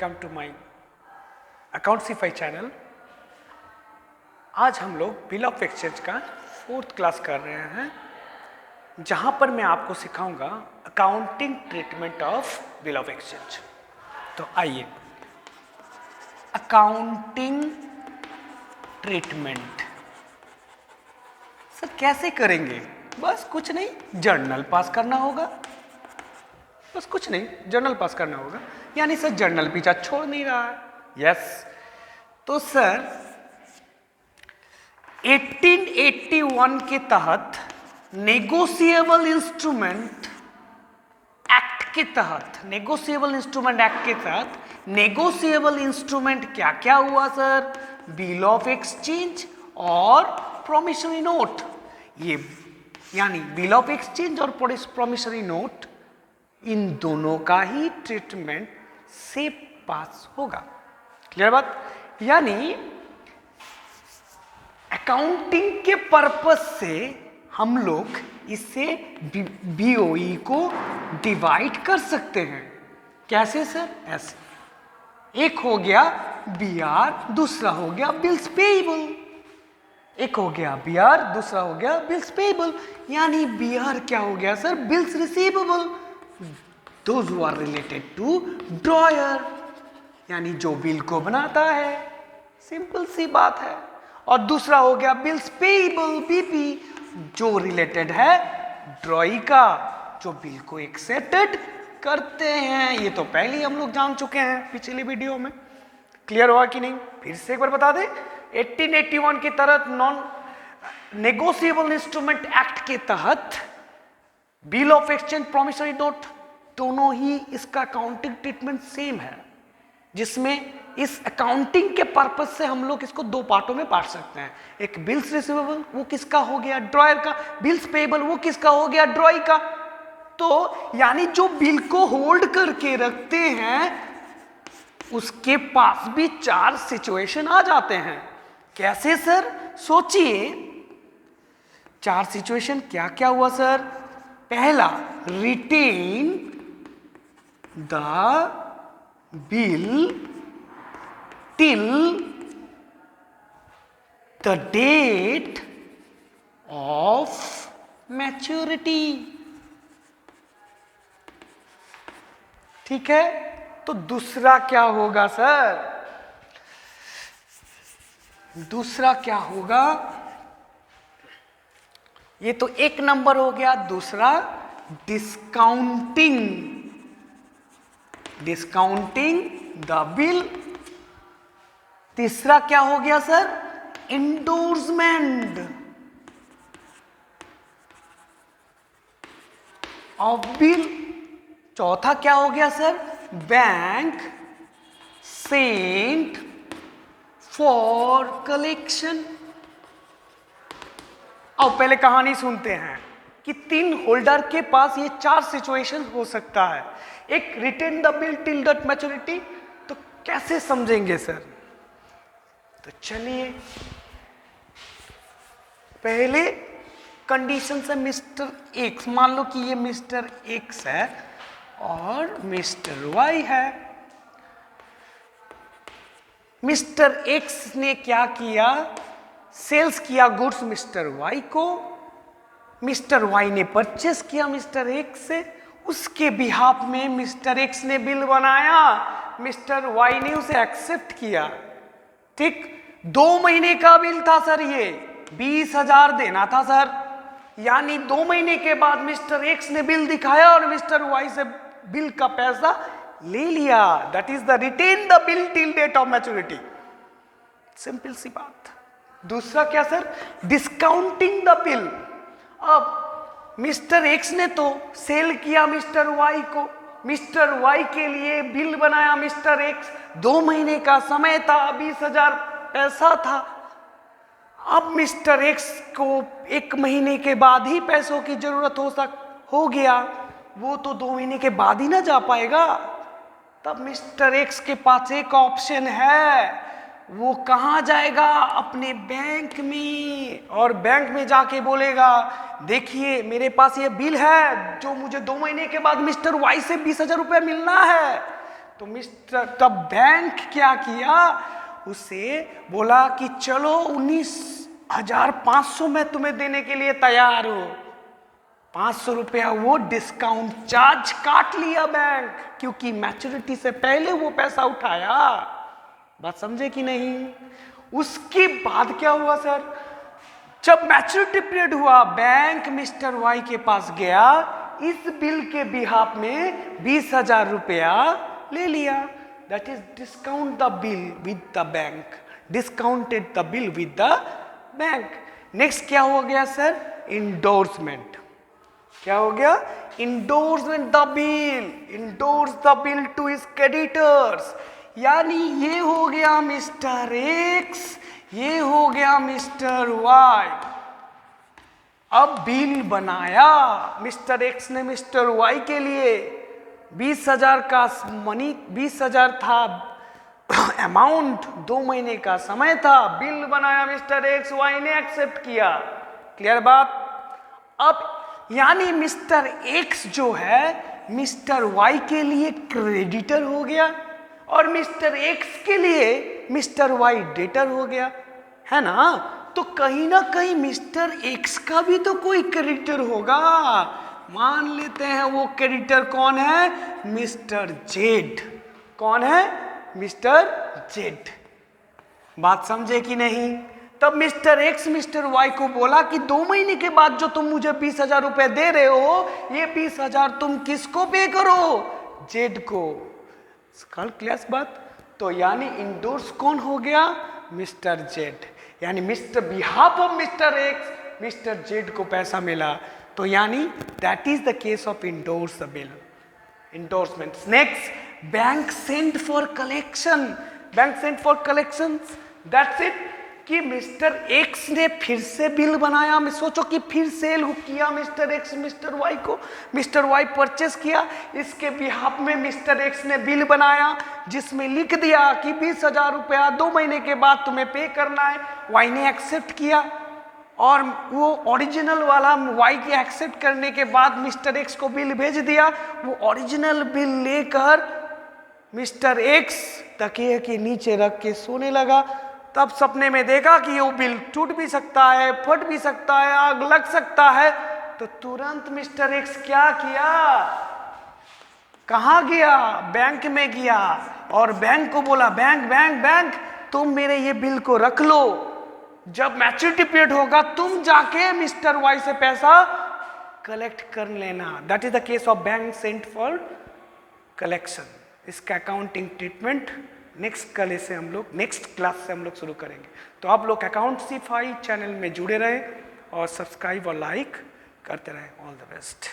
Welcome to my Accountsify channel. आज हम लोग बिल ऑफ एक्सचेंज का 4th क्लास कर रहे हैं, जहां पर मैं आपको सिखाऊंगा accounting treatment of bill of exchange. तो आइए, अकाउंटिंग ट्रीटमेंट सर कैसे करेंगे? बस कुछ नहीं, जर्नल पास करना होगा। बस कुछ नहीं, जर्नल पास करना होगा। यानी सर जर्नल पीछा छोड़ नहीं रहा है। यस, तो सर 1881 के तहत नेगोशिएबल इंस्ट्रूमेंट एक्ट के तहत नेगोशिएबल इंस्ट्रूमेंट क्या क्या हुआ सर? बिल ऑफ एक्सचेंज और प्रॉमिसरी नोट। ये यानी बिल ऑफ एक्सचेंज और प्रॉमिसरी नोट, इन दोनों का ही ट्रीटमेंट से पास होगा। क्लियर बात? यानी अकाउंटिंग के पर्पस से हम लोग इससे बीओई को डिवाइड कर सकते हैं। कैसे सर? ऐसे, एक हो गया बीआर, दूसरा हो गया बिल्स पेएबल। एक हो गया बीआर, दूसरा हो गया बिल्स पेएबल। यानी बीआर क्या हो गया sir? Bills receivable, those who are related to drawer, यानी जो बिल को बनाता है। सिंपल सी बात है। और दूसरा हो गया बिल्स पेएबल, बीपी, जो रिलेटेड है ड्रॉई का, जो बिल को एक्सेप्टेड करते हैं। ये तो पहले ही हम लोग जान चुके हैं पिछले वीडियो में। क्लियर हुआ कि नहीं? फिर से एक बार बता दें, 1881 के तहत नॉन नेगोशिएबल इंस्ट्रूमेंट एक्ट के तहत bill of exchange, promissory note, दोनों ही इसका अकाउंटिंग ट्रीटमेंट सेम है, जिसमें इस अकाउंटिंग के पर्पस से हम लोग इसको दो पार्टों में बांट सकते हैं। एक बिल्स रिसीवेबल, वो किसका हो गया? ड्रॉयर का। बिल्स पेएबल, वो किसका हो गया? ड्रॉई का। तो यानी जो बिल को होल्ड करके रखते हैं उसके पास भी 4 सिचुएशन आ जाते हैं। कैसे सर? सोचिए, 4 सिचुएशन क्या क्या हुआ सर? पहला, retain the bill till the date of maturity। ठीक है? तो दूसरा क्या होगा सर? दूसरा क्या होगा? ये तो एक नंबर हो गया। दूसरा, डिस्काउंटिंग द बिल। तीसरा क्या हो गया सर? Endorsement of bill. चौथा क्या हो गया sir? Bank sent for collection. अब पहले कहानी सुनते हैं कि 3 होल्डर के पास ये 4 सिचुएशन हो सकता है। एक, retain the bill till that maturity. तो कैसे समझेंगे सर? तो चलिए, पहले कंडीशन से मिस्टर एक्स, मान लो कि ये मिस्टर एक्स है और मिस्टर वाई है। मिस्टर एक्स ने क्या किया? सेल्स किया गुड्स मिस्टर वाई को। मिस्टर वाई ने परचेस किया मिस्टर एक्स से। उसके बिहाफ में मिस्टर एक्स ने बिल बनाया, मिस्टर वाई ने उसे एक्सेप्ट किया। ठीक, 2 महीने का बिल था सर, ये 20,000 देना था सर। यानी 2 महीने के बाद मिस्टर एक्स ने बिल दिखाया और मिस्टर वाई से बिल का पैसा ले लिया। That is the retain the bill till date of maturity. Simple सी बात। दूसरा क्या सर? Discounting the bill. अब मिस्टर एक्स ने तो सेल किया मिस्टर वाई को, मिस्टर वाई के लिए बिल बनाया मिस्टर एक्स। 2 महीने का समय था, 20,000 पैसा था। अब मिस्टर एक्स को 1 महीने के बाद ही पैसों की जरूरत हो गया। वो तो 2 महीने के बाद ही ना जा पाएगा। तब मिस्टर एक्स के पास एक ऑप्शन है, वो कहाँ जाएगा? अपने बैंक में। और बैंक में जाके बोलेगा, देखिए मेरे पास ये बिल है जो मुझे 2 महीने के बाद मिस्टर वाई से 20,000 रुपये मिलना है। तो मिस्टर तब बैंक क्या किया, उसे बोला कि चलो 19,500 मैं तुम्हें देने के लिए तैयार हूं। 500 रुपया वो डिस्काउंट चार्ज काट लिया बैंक, क्योंकि मैच्योरिटी से पहले वो पैसा उठाया। बात समझे कि नहीं? उसके बाद क्या हुआ सर, जब मैच्योरिटी पीरियड हुआ, बैंक मिस्टर वाई के पास गया, इस बिल के बिहाफ में 20,000 रुपया ले लिया। That is discount the bill with the bank, discounted the bill with the bank. Next क्या हो गया सर, इंडोर्समेंट। क्या हो गया, endorsement the bill, endorse the bill to his creditors. यानी ये हो गया मिस्टर एक्स, ये हो गया मिस्टर वाई। अब बिल बनाया मिस्टर एक्स ने मिस्टर वाई के लिए, 20,000 का मनी, 20,000 था अमाउंट, 2 महीने का समय था। बिल बनाया मिस्टर एक्स, वाई ने एक्सेप्ट किया। क्लियर बात? अब यानी मिस्टर एक्स जो है मिस्टर वाई के लिए क्रेडिटर हो गया और मिस्टर एक्स के लिए मिस्टर वाई डेटर हो गया, है ना? तो कहीं ना कहीं मिस्टर एक्स का भी तो कोई क्रेडिटर होगा। मान लेते हैं वो क्रेडिटर कौन है, मिस्टर जेड। कौन है, मिस्टर जेड। बात समझे कि नहीं? तब मिस्टर एक्स मिस्टर वाई को बोला कि 2 महीने के बाद जो तुम मुझे 20,000 रुपए दे रहे हो, ये 20,000 तुम किसको पे करो, जेड को। कल क्लास बात। तो यानी इंडोर्स कौन हो गया, मिस्टर जेड। यानी mister behalf of mister X mister Z को पैसा मिला। तो यानी that is the case of endorse the bill, endorsement. Next, bank sent for collection. Bank sent for collection, that's it, कि मिस्टर एक्स ने फिर से बिल बनाया। मैं सोचो कि फिर सेल किया मिस्टर एक्स मिस्टर वाई को, मिस्टर वाई परचेस किया, इसके बिहाफ में मिस्टर एक्स ने बिल बनाया जिसमें लिख दिया कि 20,000 रुपया 2 महीने के बाद तुम्हें पे करना है। वाई ने एक्सेप्ट किया और वो ओरिजिनल वाला वाई के एक्सेप्ट करने के बाद मिस्टर एक्स को बिल भेज दिया। वो ओरिजिनल बिल लेकर मिस्टर एक्स तकिए के नीचे रख के सोने लगा। तब सपने में देखा कि वो बिल टूट भी सकता है, फट भी सकता है, आग लग सकता है। तो तुरंत मिस्टर एक्स क्या किया, कहाँ गया, बैंक में गया और बैंक को बोला, बैंक बैंक बैंक तुम मेरे ये बिल को रख लो, जब मैच्योरिटी पीरियड होगा तुम जाके मिस्टर वाई से पैसा कलेक्ट कर लेना। That is the case of bank sent for collection. इसका अकाउंटिंग ट्रीटमेंट नेक्स्ट कल से हम लोग, नेक्स्ट क्लास से हम लोग शुरू करेंगे। तो आप लोग अकाउंटसीफाई चैनल में जुड़े रहें और सब्सक्राइब और लाइक करते रहें। All the best.